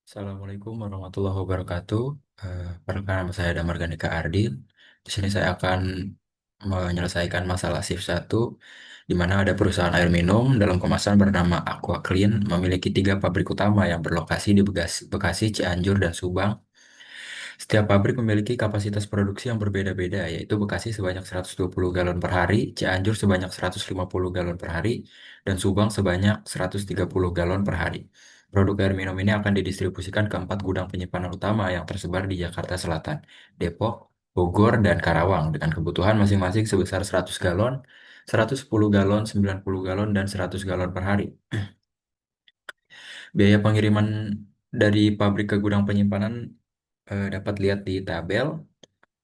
Assalamualaikum warahmatullahi wabarakatuh. Perkenalkan nama saya Damar Gandika Ardil. Di sini saya akan menyelesaikan masalah shift satu, di mana ada perusahaan air minum dalam kemasan bernama Aqua Clean memiliki tiga pabrik utama yang berlokasi di Bekasi, Cianjur, dan Subang. Setiap pabrik memiliki kapasitas produksi yang berbeda-beda, yaitu Bekasi sebanyak 120 galon per hari, Cianjur sebanyak 150 galon per hari, dan Subang sebanyak 130 galon per hari. Produk air minum ini akan didistribusikan ke empat gudang penyimpanan utama yang tersebar di Jakarta Selatan, Depok, Bogor, dan Karawang dengan kebutuhan masing-masing sebesar 100 galon, 110 galon, 90 galon, dan 100 galon per hari. Biaya pengiriman dari pabrik ke gudang penyimpanan dapat lihat di tabel.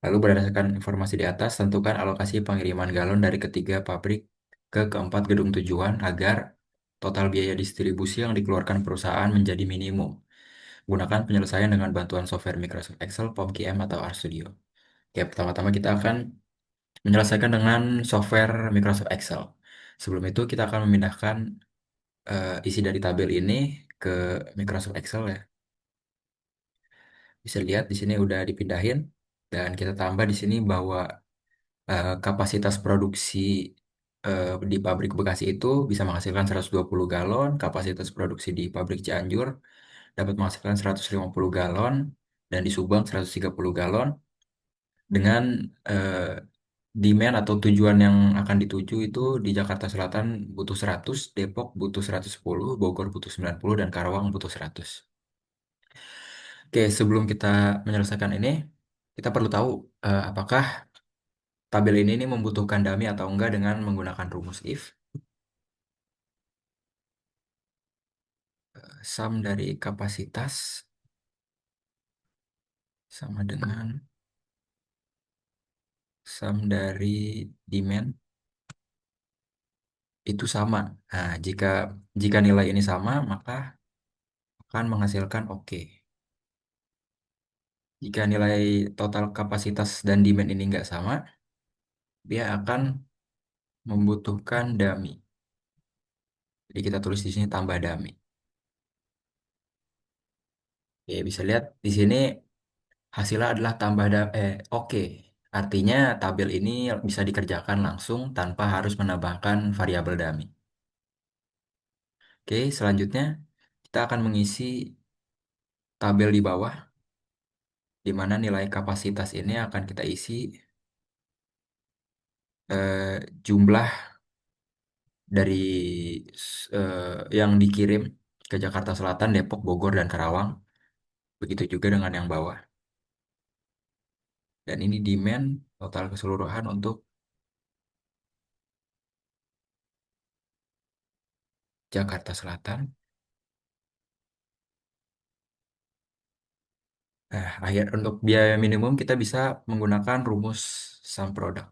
Lalu berdasarkan informasi di atas, tentukan alokasi pengiriman galon dari ketiga pabrik ke keempat gedung tujuan agar total biaya distribusi yang dikeluarkan perusahaan menjadi minimum. Gunakan penyelesaian dengan bantuan software Microsoft Excel, POM-QM, atau RStudio. Oke, pertama-tama kita akan menyelesaikan dengan software Microsoft Excel. Sebelum itu, kita akan memindahkan isi dari tabel ini ke Microsoft Excel ya. Bisa lihat di sini udah dipindahin dan kita tambah di sini bahwa kapasitas produksi di pabrik Bekasi itu bisa menghasilkan 120 galon, kapasitas produksi di pabrik Cianjur dapat menghasilkan 150 galon, dan di Subang 130 galon, dengan eh, demand atau tujuan yang akan dituju itu di Jakarta Selatan butuh 100, Depok butuh 110, Bogor butuh 90, dan Karawang butuh 100. Oke, sebelum kita menyelesaikan ini, kita perlu tahu apakah tabel ini membutuhkan dummy atau enggak dengan menggunakan rumus if. Sum dari kapasitas sama dengan sum dari demand itu sama. Nah, jika jika nilai ini sama, maka akan menghasilkan oke. Jika nilai total kapasitas dan demand ini enggak sama, dia akan membutuhkan dummy. Jadi kita tulis di sini tambah dummy. Oke, bisa lihat di sini hasilnya adalah oke. Artinya tabel ini bisa dikerjakan langsung tanpa harus menambahkan variabel dummy. Oke, selanjutnya kita akan mengisi tabel di bawah, di mana nilai kapasitas ini akan kita isi jumlah dari yang dikirim ke Jakarta Selatan, Depok, Bogor, dan Karawang. Begitu juga dengan yang bawah. Dan ini demand total keseluruhan untuk Jakarta Selatan. Nah, akhir untuk biaya minimum kita bisa menggunakan rumus sum product.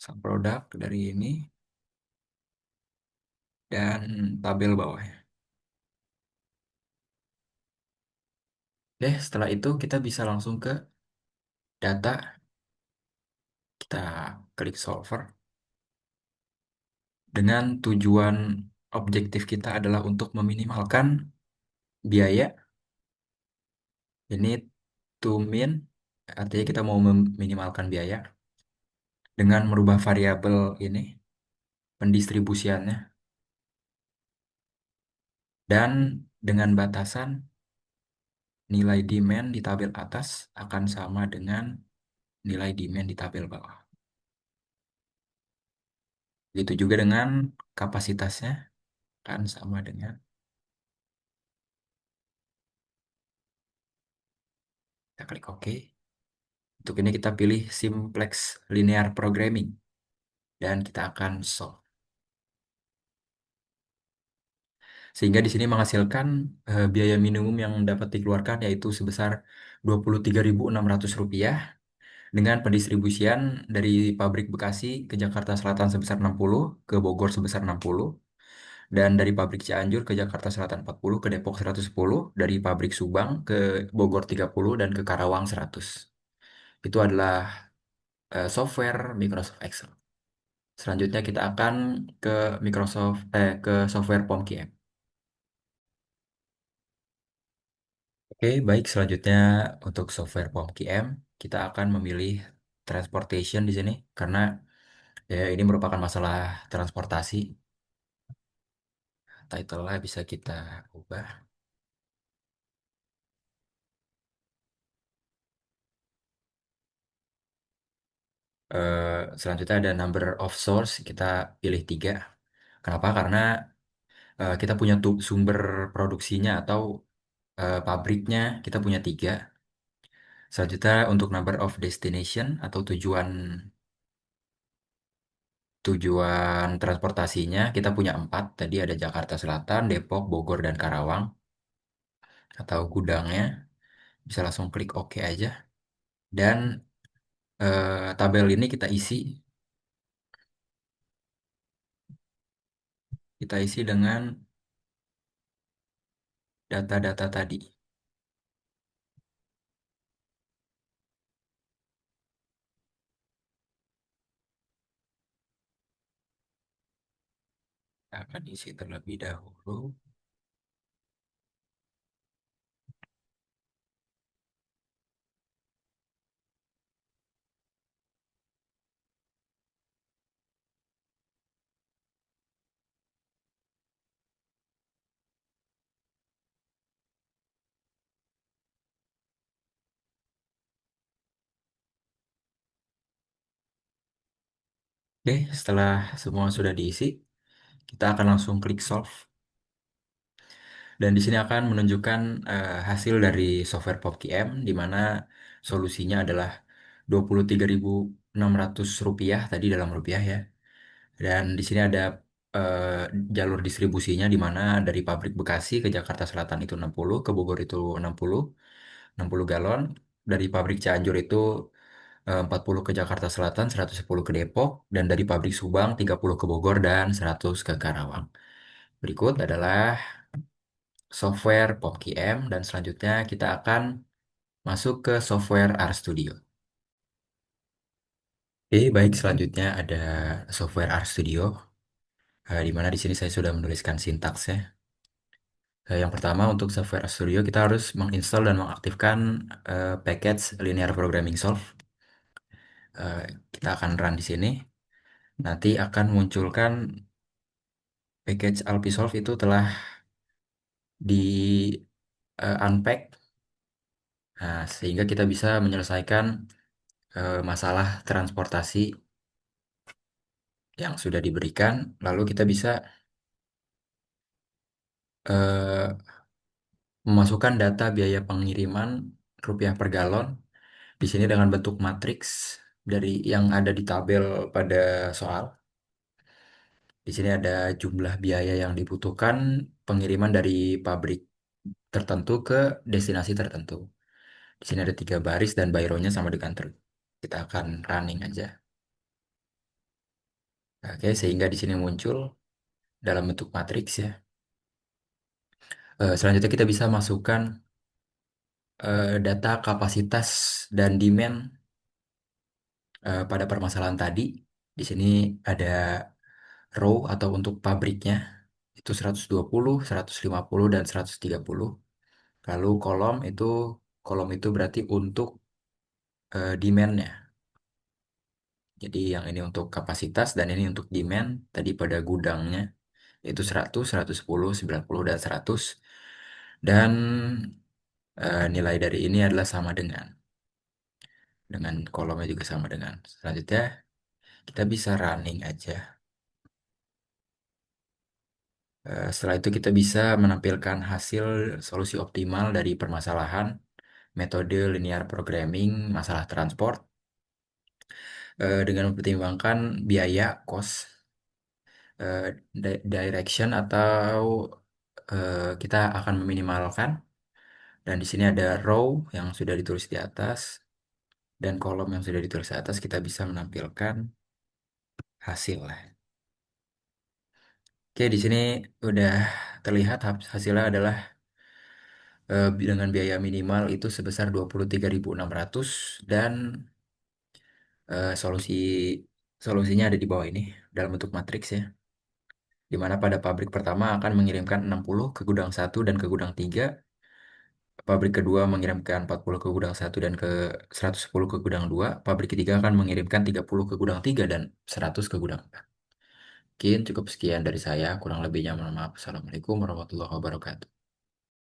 Sum product dari ini dan tabel bawahnya. Oke, setelah itu kita bisa langsung ke data. Kita klik solver. Dengan tujuan objektif kita adalah untuk meminimalkan biaya. Ini to min, artinya kita mau meminimalkan biaya dengan merubah variabel ini, pendistribusiannya, dan dengan batasan nilai demand di tabel atas akan sama dengan nilai demand di tabel bawah. Begitu juga dengan kapasitasnya akan sama dengan, kita klik OK. Untuk ini kita pilih Simplex Linear Programming dan kita akan solve. Sehingga di sini menghasilkan biaya minimum yang dapat dikeluarkan yaitu sebesar Rp23.600 dengan pendistribusian dari pabrik Bekasi ke Jakarta Selatan sebesar 60, ke Bogor sebesar 60, dan dari pabrik Cianjur ke Jakarta Selatan 40, ke Depok 110, dari pabrik Subang ke Bogor 30, dan ke Karawang 100. Itu adalah software Microsoft Excel. Selanjutnya kita akan ke ke software POMQM. Oke, baik. Selanjutnya untuk software POMQM, kita akan memilih transportation di sini karena ya ini merupakan masalah transportasi. Title-nya bisa kita ubah. Selanjutnya ada number of source, kita pilih 3. Kenapa? Karena kita punya sumber produksinya atau pabriknya kita punya 3. Selanjutnya untuk number of destination atau tujuan tujuan transportasinya kita punya 4. Tadi ada Jakarta Selatan, Depok, Bogor, dan Karawang. Atau gudangnya bisa langsung klik OK aja. Dan tabel ini kita isi dengan data-data tadi. Kita akan isi terlebih dahulu. Oke, setelah semua sudah diisi, kita akan langsung klik solve. Dan di sini akan menunjukkan hasil dari software PopQM, di mana solusinya adalah 23.600 rupiah tadi dalam rupiah ya. Dan di sini ada eh, jalur distribusinya di mana dari pabrik Bekasi ke Jakarta Selatan itu 60, ke Bogor itu 60 galon. Dari pabrik Cianjur itu 40 ke Jakarta Selatan, 110 ke Depok, dan dari pabrik Subang 30 ke Bogor dan 100 ke Karawang. Berikut adalah software PopQM dan selanjutnya kita akan masuk ke software RStudio. Oke, baik, selanjutnya ada software RStudio, di mana di sini saya sudah menuliskan sintaksnya. Yang pertama untuk software RStudio kita harus menginstal dan mengaktifkan package Linear Programming Solve. Eh, kita akan run di sini. Nanti akan munculkan package Alpisolve itu telah di unpack. Nah, sehingga kita bisa menyelesaikan masalah transportasi yang sudah diberikan. Lalu kita bisa eh, memasukkan data biaya pengiriman rupiah per galon di sini dengan bentuk matriks dari yang ada di tabel pada soal. Di sini ada jumlah biaya yang dibutuhkan pengiriman dari pabrik tertentu ke destinasi tertentu. Di sini ada 3 baris dan bayronya sama dengan true. Kita akan running aja. Oke, sehingga di sini muncul dalam bentuk matriks ya. Selanjutnya kita bisa masukkan data kapasitas dan demand pada permasalahan tadi. Di sini ada row atau untuk pabriknya itu 120, 150, dan 130. Lalu kolom itu berarti untuk demand-nya. Jadi yang ini untuk kapasitas dan ini untuk demand tadi pada gudangnya yaitu 100, 110, 90, dan 100. Dan nilai dari ini adalah sama dengan kolomnya juga sama dengan. Selanjutnya kita bisa running aja. Setelah itu kita bisa menampilkan hasil solusi optimal dari permasalahan metode linear programming masalah transport dengan mempertimbangkan biaya, cost, eh, direction atau kita akan meminimalkan. Dan di sini ada row yang sudah ditulis di atas dan kolom yang sudah ditulis di atas kita bisa menampilkan hasil. Oke, di sini udah terlihat hasilnya adalah dengan biaya minimal itu sebesar 23.600 dan Solusi solusinya ada di bawah ini dalam bentuk matriks ya, di mana pada pabrik pertama akan mengirimkan 60 ke gudang satu dan ke gudang 3. Pabrik kedua mengirimkan 40 ke gudang satu dan ke 110 ke gudang 2. Pabrik ketiga akan mengirimkan 30 ke gudang 3 dan 100 ke gudang 4. Mungkin cukup sekian dari saya, kurang lebihnya mohon maaf. Assalamualaikum warahmatullahi wabarakatuh.